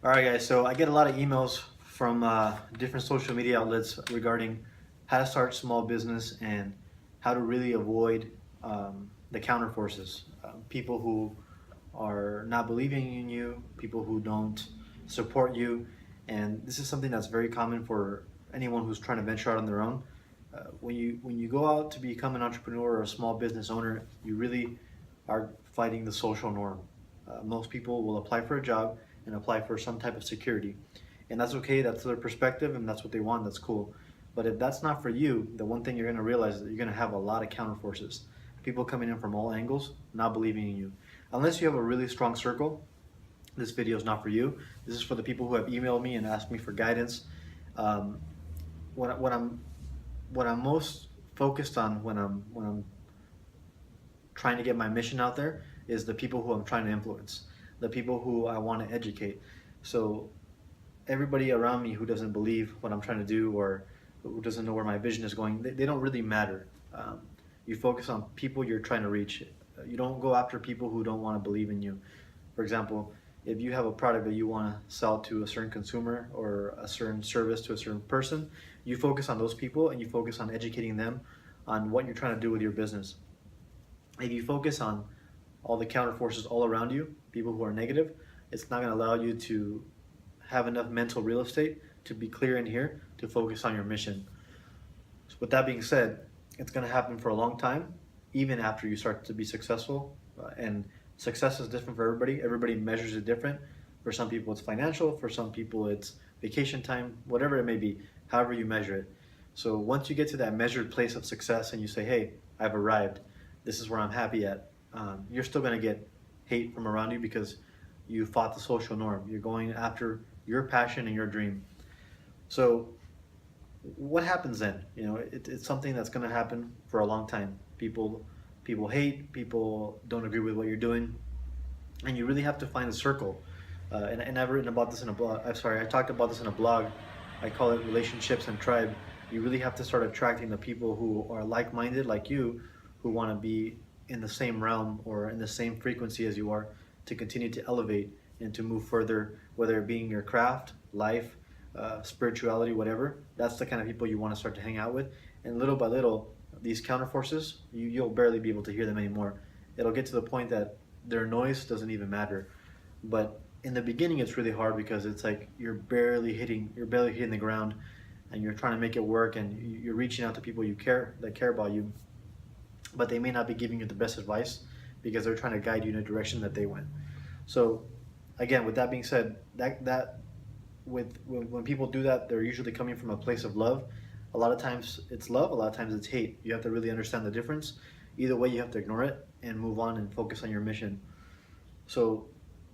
All right, guys. So I get a lot of emails from different social media outlets regarding how to start small business and how to really avoid the counterforces. People who are not believing in you, people who don't support you, and this is something that's very common for anyone who's trying to venture out on their own. When you go out to become an entrepreneur or a small business owner, you really are fighting the social norm. Most people will apply for a job and apply for some type of security, and that's okay. That's their perspective, and that's what they want. That's cool. But if that's not for you, the one thing you're going to realize is that you're going to have a lot of counter forces. People coming in from all angles, not believing in you. Unless you have a really strong circle, this video is not for you. This is for the people who have emailed me and asked me for guidance. Um, what I'm most focused on when I'm trying to get my mission out there is the people who I'm trying to influence, the people who I want to educate. So everybody around me who doesn't believe what I'm trying to do or who doesn't know where my vision is going, they don't really matter. You focus on people you're trying to reach. You don't go after people who don't want to believe in you. For example, if you have a product that you want to sell to a certain consumer or a certain service to a certain person, you focus on those people and you focus on educating them on what you're trying to do with your business. If you focus on all the counter forces all around you, people who are negative, it's not going to allow you to have enough mental real estate to be clear in here to focus on your mission. So with that being said, it's going to happen for a long time, even after you start to be successful. And success is different for everybody. Everybody measures it different. For some people it's financial, for some people it's vacation time, whatever it may be, however you measure it. So once you get to that measured place of success and you say, hey, I've arrived, this is where I'm happy at, you're still going to get hate from around you because you fought the social norm. You're going after your passion and your dream. So what happens then? It's something that's going to happen for a long time. People hate, people don't agree with what you're doing, and you really have to find a circle. And I've written about this in a blog. I'm sorry, I talked about this in a blog. I call it relationships and tribe. You really have to start attracting the people who are like-minded, like you, who want to be in the same realm or in the same frequency as you are to continue to elevate and to move further, whether it be in your craft, life, spirituality, whatever. That's the kind of people you want to start to hang out with. And little by little, these counter forces, you'll barely be able to hear them anymore. It'll get to the point that their noise doesn't even matter. But in the beginning, it's really hard because it's like you're barely hitting the ground, and you're trying to make it work, and you're reaching out to people that care about you, but they may not be giving you the best advice because they're trying to guide you in a direction that they went. So again, with that being said, when people do that, they're usually coming from a place of love. A lot of times it's love, a lot of times it's hate. You have to really understand the difference. Either way, you have to ignore it and move on and focus on your mission. So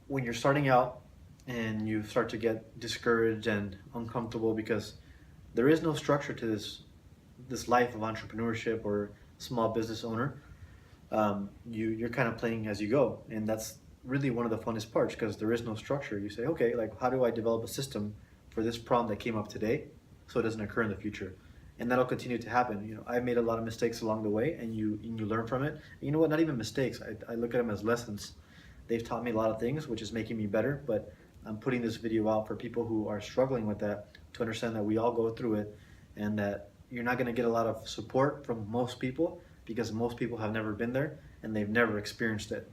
when you're starting out and you start to get discouraged and uncomfortable because there is no structure to this life of entrepreneurship or small business owner, you're kind of playing as you go, and that's really one of the funnest parts because there is no structure. You say, okay, like how do I develop a system for this problem that came up today so it doesn't occur in the future? And that'll continue to happen. I made a lot of mistakes along the way, and you learn from it. And you know what? Not even mistakes. I look at them as lessons. They've taught me a lot of things, which is making me better. But I'm putting this video out for people who are struggling with that to understand that we all go through it, and that you're not going to get a lot of support from most people because most people have never been there and they've never experienced it.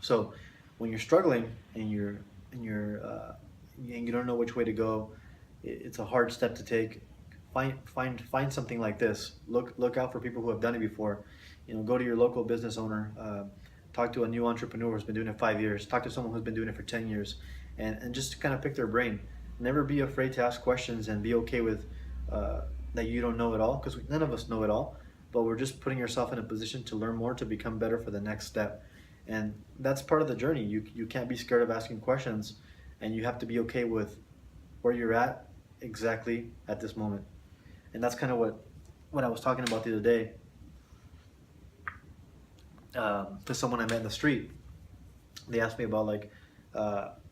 So when you're struggling and you don't know which way to go, it's a hard step to take. Find something like this. Look out for people who have done it before. Go to your local business owner. Talk to a new entrepreneur who's been doing it 5 years. Talk to someone who's been doing it for 10 years, and just kind of pick their brain. Never be afraid to ask questions and be okay with that you don't know it all, because none of us know it all. But we're just putting yourself in a position to learn more, to become better for the next step. And that's part of the journey. You can't be scared of asking questions, and you have to be okay with where you're at exactly at this moment. And that's kind of what I was talking about the other day to someone I met in the street. They asked me about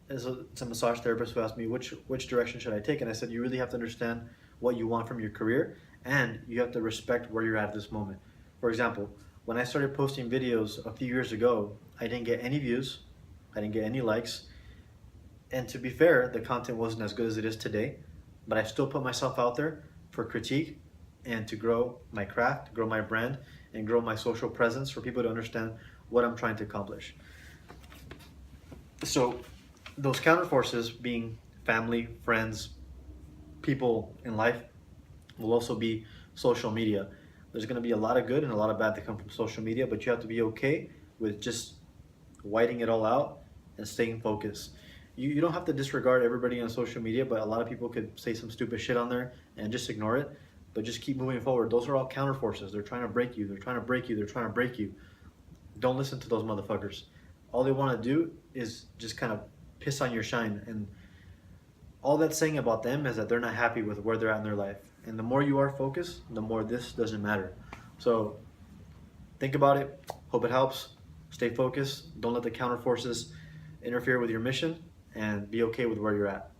it's a massage therapist who asked me which direction should I take, and I said you really have to understand what you want from your career, and you have to respect where you're at this moment. For example, when I started posting videos a few years ago, I didn't get any views, I didn't get any likes, And to be fair, the content wasn't as good as it is today, but I still put myself out there for critique and to grow my craft, grow my brand, and grow my social presence for people to understand what I'm trying to accomplish. So those counterforces being family, friends, people in life will also be social media. There's going to be a lot of good and a lot of bad that come from social media, but you have to be okay with just whiting it all out and staying focused. You don't have to disregard everybody on social media, but a lot of people could say some stupid shit on there and just ignore it. But just keep moving forward. Those are all counterforces. They're trying to break you. They're trying to break you. They're trying to break you. Don't listen to those motherfuckers. All they want to do is just kind of piss on your shine. And all that's saying about them is that they're not happy with where they're at in their life. And the more you are focused, the more this doesn't matter. So think about it. Hope it helps. Stay focused. Don't let the counterforces interfere with your mission, and be okay with where you're at.